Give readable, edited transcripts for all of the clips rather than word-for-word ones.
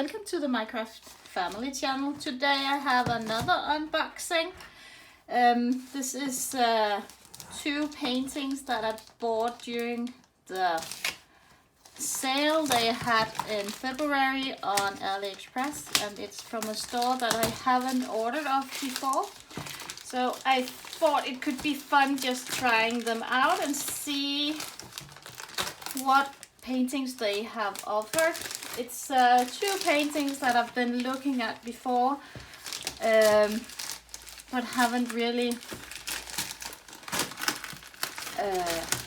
welcome to the Minecraft family channel. Today I have another unboxing. This is two paintings that I bought during the sale they had in February on AliExpress, and it's from a store that I haven't ordered of before. So I thought it could be fun just trying them out and see what paintings they have offered. It's two paintings that I've been looking at before, but haven't really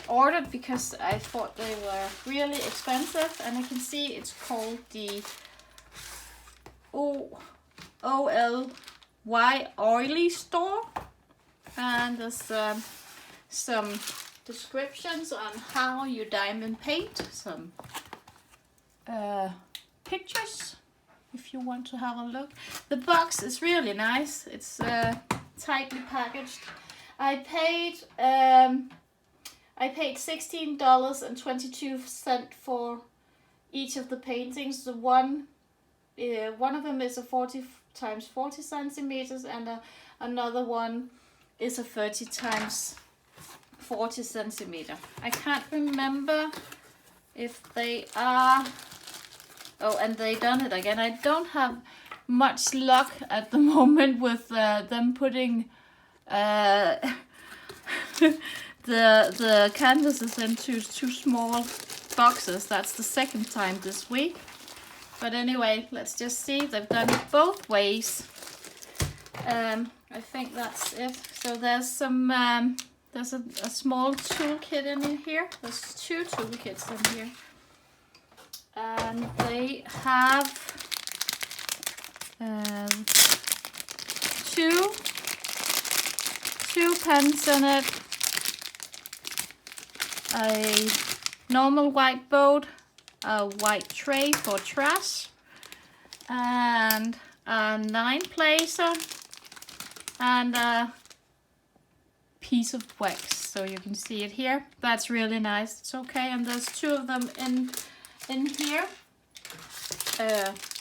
ordered because I thought they were really expensive. And I can see it's called the Oly Store, and there's some descriptions on how you diamond paint, some pictures if you want to have a look. The box is really nice. It's tightly packaged. I paid $16.22 for each of the paintings. The one of them is a 40 times 40 centimeters, and another one is a 30 times 40 centimeter. I can't remember if they are. Oh, and they done it again. I don't have much luck at the moment with them putting the canvases into two small boxes. That's the second time this week. But anyway, let's just see. They've done it both ways. I think that's it. So there's some there's a small toolkit in here. There's two toolkits in here. And they have two pens in it, a normal whiteboard, a white tray for trash, and a 9-placer, and a piece of wax. So you can see it here. That's really nice. It's okay. And there's two of them in here.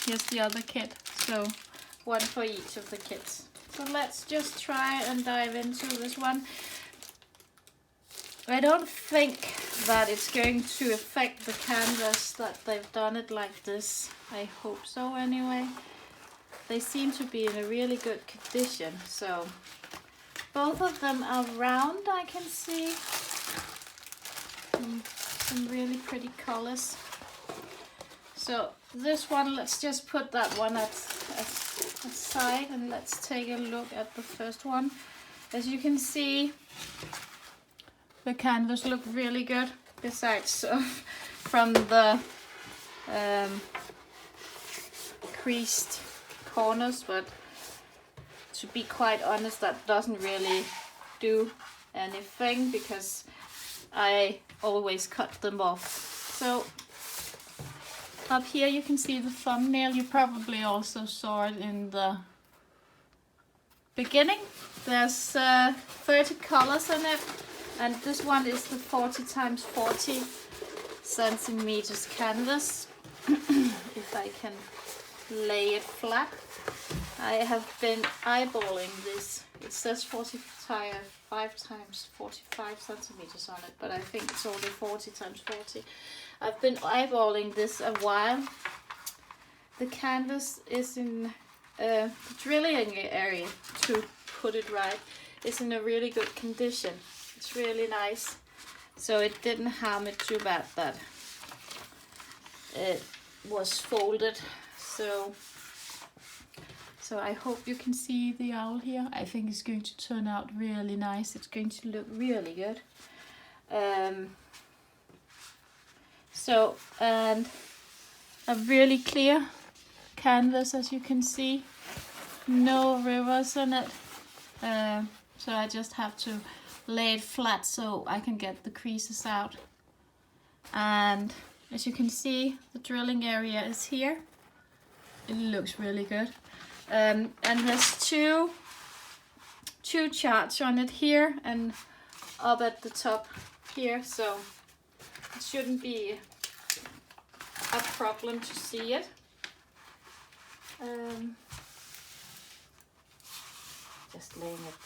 Here's the other kit, so one for each of the kits. So let's just try and dive into this one. I don't think that it's going to affect the canvas that they've done it like this. I hope so anyway. They seem to be in a really good condition. So both of them are round, I can see. Some really pretty colors. So this one, let's just put that one aside and let's take a look at the first one. As you can see, the canvas look really good, besides from the creased corners, but to be quite honest, that doesn't really do anything because I always cut them off. So up here you can see the thumbnail. You probably also saw it in the beginning. There's 30 colors in it, and this one is the 40 times 40 centimeters canvas. If I can lay it flat. I have been eyeballing this. It says 45 times 45 centimeters on it, but I think it's only 40 times 40. I've been eyeballing this a while. The canvas is in the drilling area, to put it right, is in a really good condition. It's really nice. So it didn't harm it too bad that it was folded. So I hope you can see the owl here. I think it's going to turn out really nice. It's going to look really good. And a really clear canvas, as you can see. No rivers in it. So I just have to lay it flat so I can get the creases out. And as you can see, the drilling area is here. It looks really good. And there's two charts on it here and up at the top here, so it shouldn't be a problem to see it. Just laying it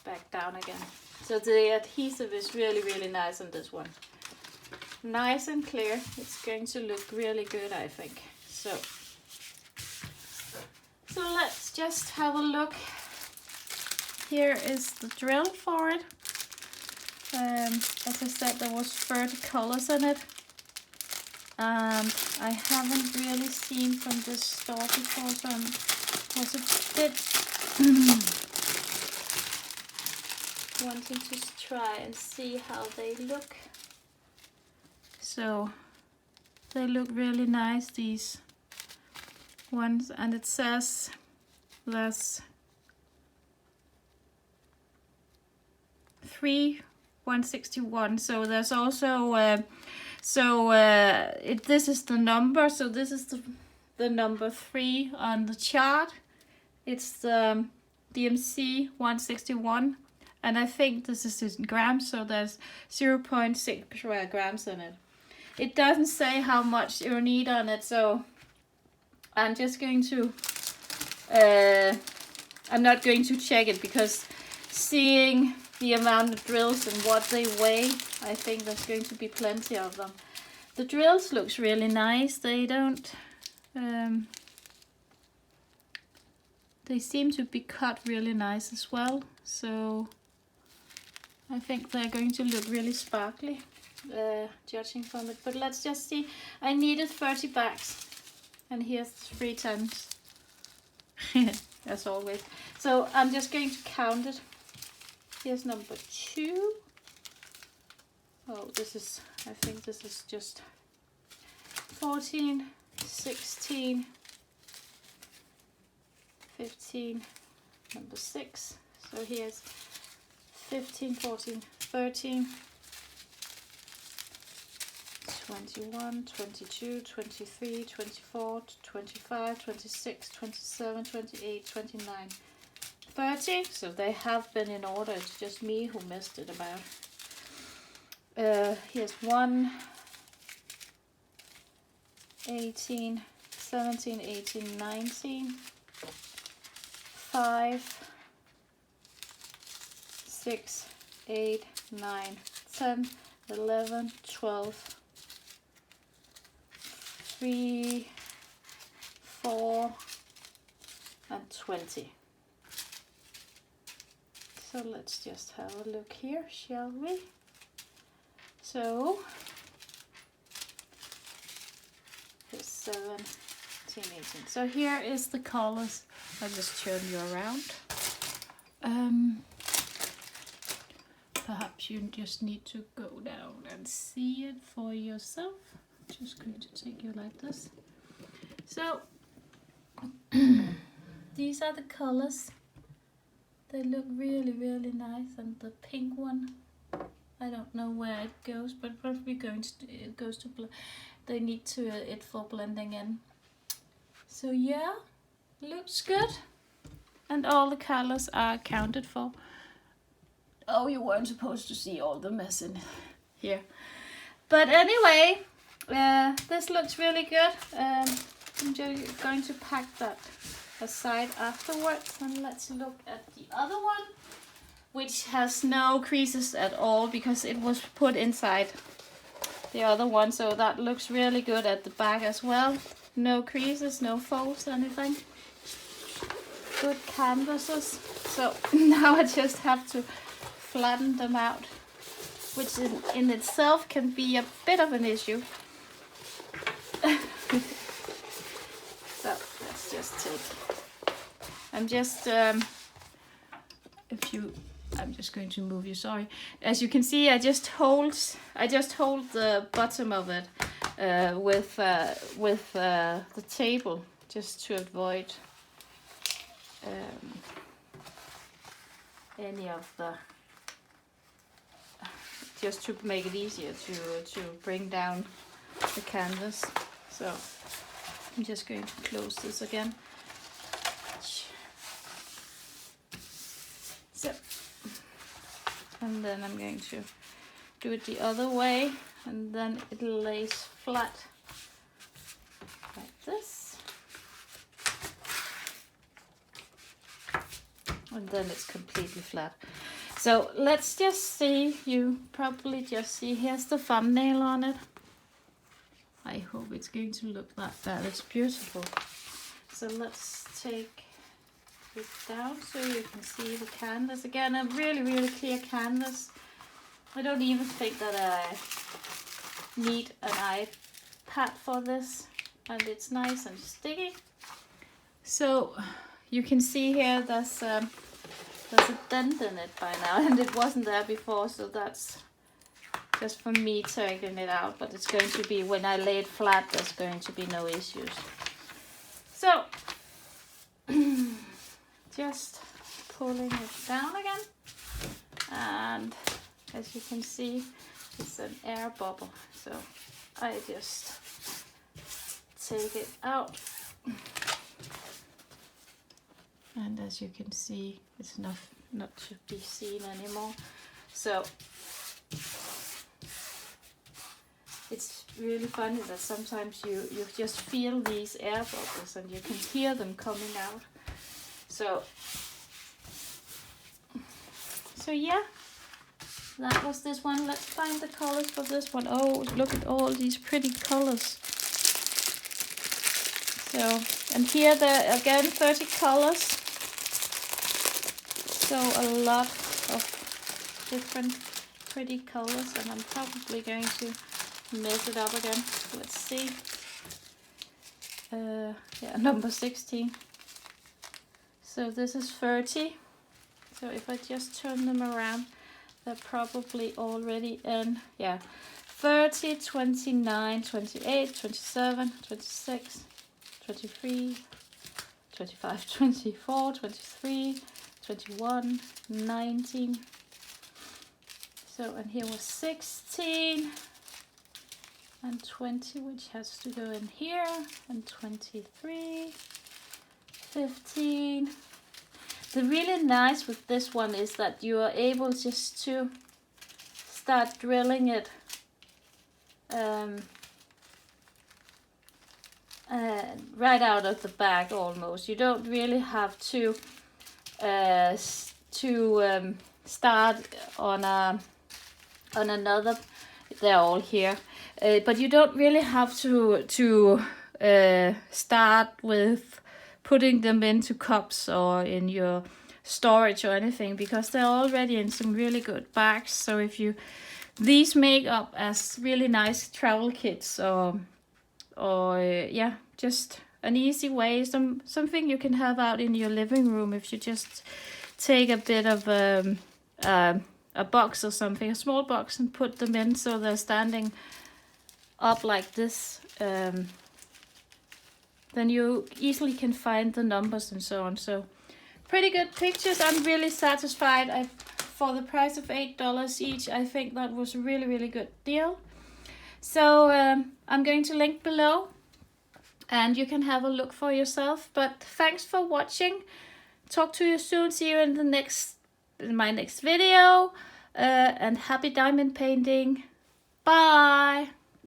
back down again. So the adhesive is really, really nice on this one. Nice and clear. It's going to look really good, I think. So let's just have a look. Here is the drill for it. As I said, there was 30 colors in it. And I haven't really seen from this store before, so I was a bit wanting to try and see how they look. So they look really nice, these ones, and it says there's 161. So there's also this is the number. So this is the number 3 on the chart. It's the DMC 161, and I think this is in grams. So there's 0.6 grams in it. It doesn't say how much you need on it, so I'm just going to. I'm not going to check it, because seeing the amount of drills and what they weigh, I think there's going to be plenty of them. The drills looks really nice. They don't, they seem to be cut really nice as well. So I think they're going to look really sparkly, judging from it. But let's just see. I needed 30 bags, and here's 3 times, as always. So I'm just going to count it. Here's number 2. Oh, I think this is just 14, 16, 15, number 6. So here's 15, 14, 13, 21, 22, 23, 24, 25, 26, 27, 28, 29, 30. So they have been in order. It's just me who messed it about. Here's 1, 18, 17, 18, 19, 5, 6, 8, 9, 10, 11, 12, 3, 4, and 20. So let's just have a look here, shall we? So here's 17, 18. So here is the colors. I'll just turn you around. Perhaps you just need to go down and see it for yourself. I'm just going to take you like this. So these are the colors. They look really, really nice. And the pink one, I don't know where it goes, but probably it goes to they need to it for blending in. So yeah, looks good, and all the colors are accounted for. Oh, you weren't supposed to see all the mess in here, but anyway, this looks really good. I'm just going to pack that aside afterwards, and let's look at the other one, which has no creases at all because it was put inside the other one. So that looks really good at the back as well. No creases, no folds, anything. Good canvases. So now I just have to flatten them out, which in itself can be a bit of an issue. So let's just take. I'm just I'm just going to move you. Sorry. As you can see, I just hold the bottom of it with the table, just to avoid any of the, just to make it easier to bring down the canvas. So I'm just going to close this again. So, and then I'm going to do it the other way, and then it lays flat like this. and then it's completely flat. So let's just see, you probably just see, here's the thumbnail on it. I hope it's going to look like that. It's beautiful. So let's take it down so you can see the canvas. Again, a really, really clear canvas. I don't even think that I need an iPad for this. And it's nice and sticky. So you can see here there's a dent in it by now, and it wasn't there before, so that's just for me taking it out. But it's going to be, when I lay it flat, there's going to be no issues. So just pulling it down again, and as you can see, it's an air bubble, so I just take it out, and as you can see, it's not to be seen anymore. So it's really funny that sometimes you just feel these air bubbles and you can hear them coming out. So yeah, that was this one. Let's find the colors for this one. Oh, look at all these pretty colors. So, and here there again 30 colors. So a lot of different pretty colors, and I'm probably going to mess it up again. Let's see. Yeah, number 16. So this is 30. So if I just turn them around, they're probably already in, yeah, 30, 29, 28, 27, 26, 23, 25, 24, 23, 21, 19. So, and here was 16 and 20, which has to go in here, and 23, 15. The really nice with this one is that you are able just to start drilling it right out of the bag almost. You don't really have to start on another. They're all here, but you don't really have to start with putting them into cups or in your storage or anything, because they're already in some really good bags. So if you, these make up as really nice travel kits, or yeah, just an easy way, something you can have out in your living room if you just take a bit of a box or something, a small box, and put them in so they're standing up like this. Then you easily can find the numbers and so on. So pretty good pictures. I'm really satisfied. For the price of $8 each, I think that was a really, really good deal. So I'm going to link below, and you can have a look for yourself. But thanks for watching. Talk to you soon. See you in my next video. And happy diamond painting. Bye.